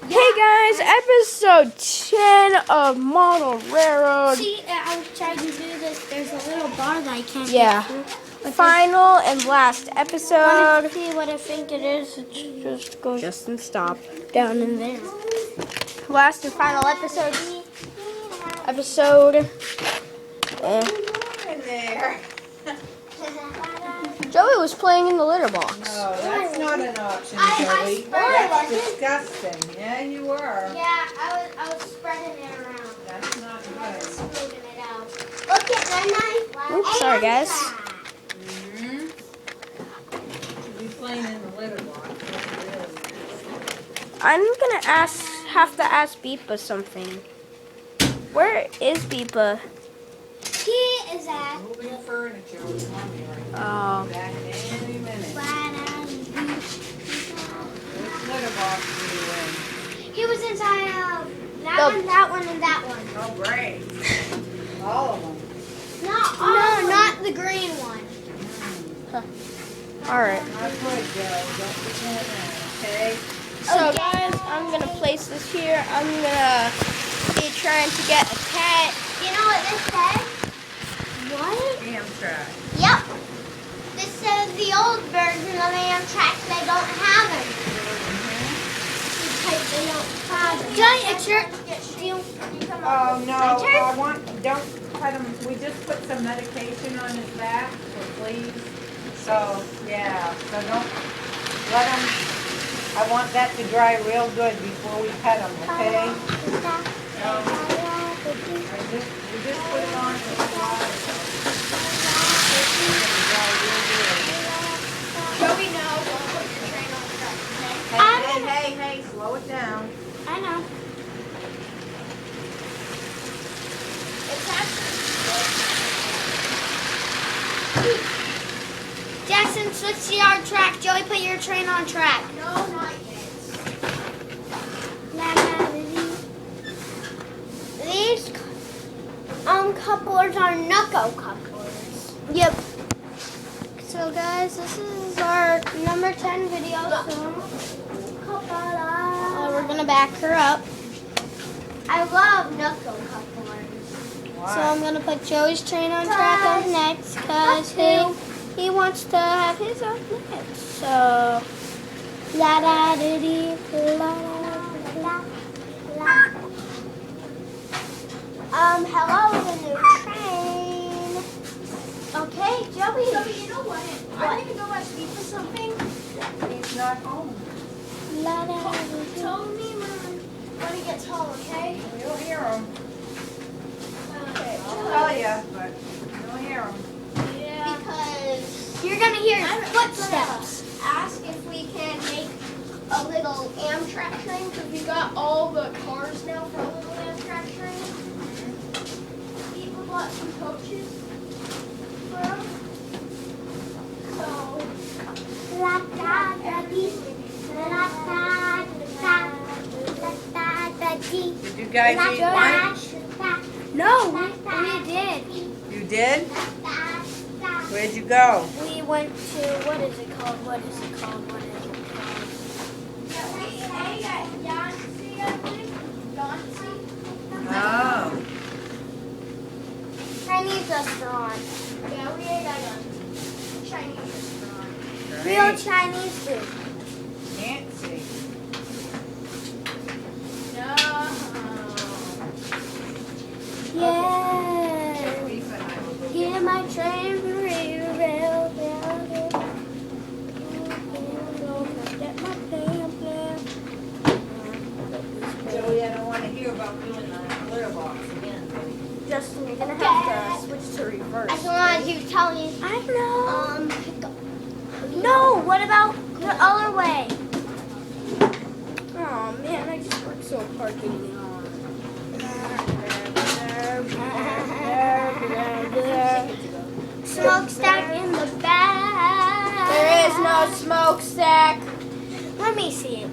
Hey guys, episode 10 of Model Railroad. See, I was trying to do this. There's a little bar that I can't Yeah. get through. Final and last episode. See what I think it is. It just goes Just and stop. down in there. Last and final episode. Episode. In there. Joey was playing in the litter box. No, that's not an option, I Joey. spread That's it. disgusting. Yeah, you were. Yeah, I was spreading it around. That's not good. Moving it out. Look at my Oops, sorry guys. Mm-hmm. Should be playing in the litter box. That's really I'm gonna have to ask Beepa something. Where is Beepa? He is at moving furniture with mommy right Oh. now. Back any minute. Which litter box were you in? He was inside of that The- one, that one, and that one. Oh, great. All of them. No, not the green one. Alright. Not good, Joe. Don't be doing that, okay? So guys, I'm gonna place this here. I'm gonna be trying to get a cat. You know what this says? What? Amtrak. Yep. This says the old version of Amtrak. They don't have it. Because they don't have it. Johnny, it's your... Oh, no, don't cut him. We just put some medication on his back, so please. So, yeah, so don't let him, I want that to dry real good before we pet him, okay? We just put it on for a while. Joey, no, don't put your train on the track, okay? Hey, slow it down. I know. It's Jackson, switch to our track. Joey, put your train on track. No, not yet. These couplers are knuckle couplers. Yep. So guys, this is our number 10 video. We're gonna back her up. I love knuckle couplers. So I'm gonna put Joey's train on track on next because he wants to have his own next. So la da dee dee la la la. Hello, the new train. Okay, Joey. Joey, you know what? I'm gonna go ask you for something. He's not home. La da dee. Tell me when he gets home, okay? You'll hear him. Okay. I'll tell you, but you'll hear him. Yeah. Because you're gonna hear his footsteps. Ask if we can make a little Amtrak train because we got all the cars now for a little Amtrak train. People bought some coaches for us. So. Did you guys eat lunch? No, we did. You did? Where'd you go? We went to, what is it called? Oh. Chinese restaurant. Yeah, we ate at a Chinese restaurant. Real Great. Chinese food. Can't see. No. Yeah. Lisa and I will go Get my train for real. Joey, I don't want to hear about doing the litter box again, buddy. Justin, you're gonna have to switch to reverse. I just wanted you to tell you. I know. Pick up. No, what about the other way? Oh man, I just worked so hard getting it on. Smokestack in the back. There is no smokestack. Let me see it.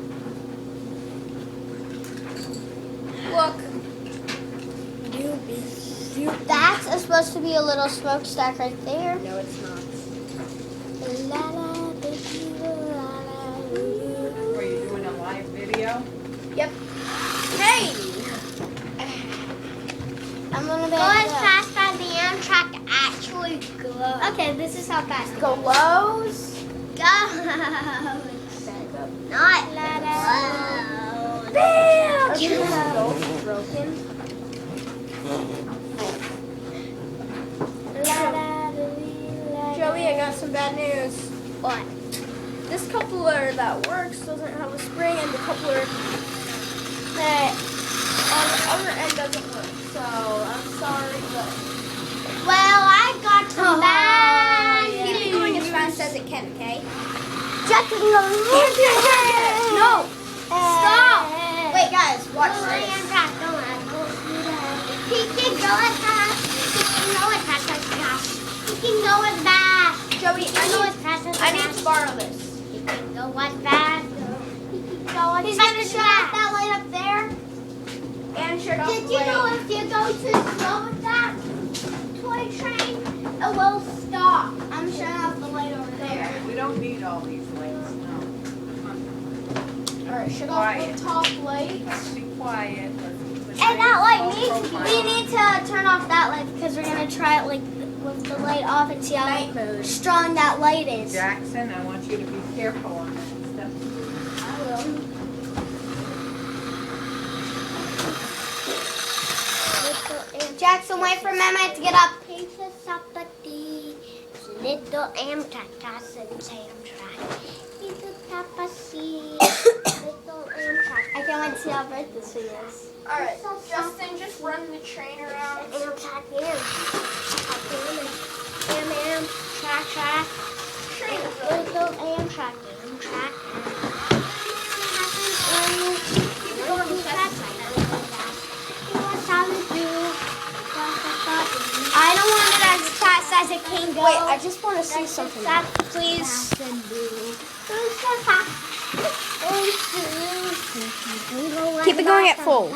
Look. That's supposed to be a little smokestack right there. No, it's not. La, la, la, la, la, la. Were you doing a live video? Okay, this is how fast it Go goes. lows. Go. Not low. Bam! Okay. Both broken. Joey, I got some bad news. What? This coupler that works doesn't have a spring, and the coupler that on the other end doesn't work. So I'm sorry, but Well, I got some bad keep it going as fast as it can, okay? No! Stop! Wait, guys, watch this. He can go as fast. He can go as fast as fast. He can go as fast. Joey, I need to borrow this. He can go as fast. He can go as He's fast. gonna As shut fast. that light up there and shut off Did the you light. know if you go too slow with that toy train, it will stop? I'm shutting off the light over there. We don't need all these lights, no. Alright, shut off Quiet. the top light. Be quiet. Let's keep it And that nice, light low needs profile. we need to turn off that light because we're gonna try it like with the light off and see how Night mode. strong that light is. Jackson, I want you to be careful on that stuff. I will. Jackson, wait for Mama to get up. Little Amtrak, Little Papa see. Little Amtrak. I can't wait to see how bright this thing is. Alright, Justin, just run the train around. Amtrak, Amtrak. Train Little Amtrak, I don't want it as fast as it can go. Wait, I just want to see something. Please. Keep it going at full.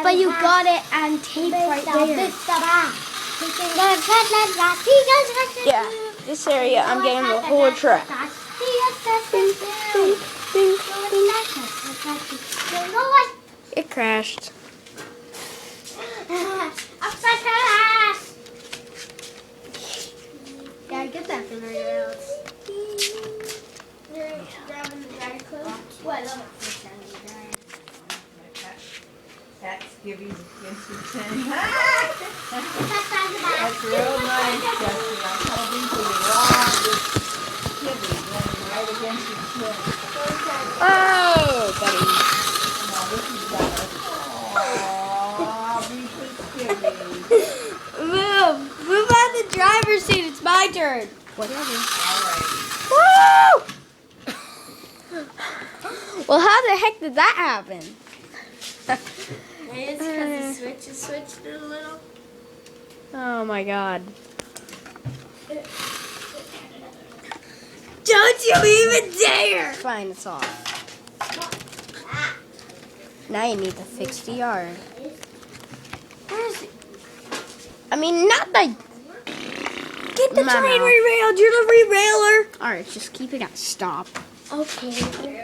But you got it on tape right there. Yeah, this area, I'm getting the whole track. It crashed. Gotta get that from everywhere else. That's giving against your chin. That's real nice, Justin. I'm hoping for you all this kibby going right against your chin. Oh, buddy. No, this is better. Aww, be kibby. Move out the driver's seat. It's my turn. Whatever. All right. Woo! Well, how the heck did that happen? It's because the switch is switched a little. Oh my god. Don't you even dare! Fine, it's off. Now you need to fix the yard. Where's it? I mean, not the... Get the train derailed. You're the derailer. Alright, just keep it at stop. Okay.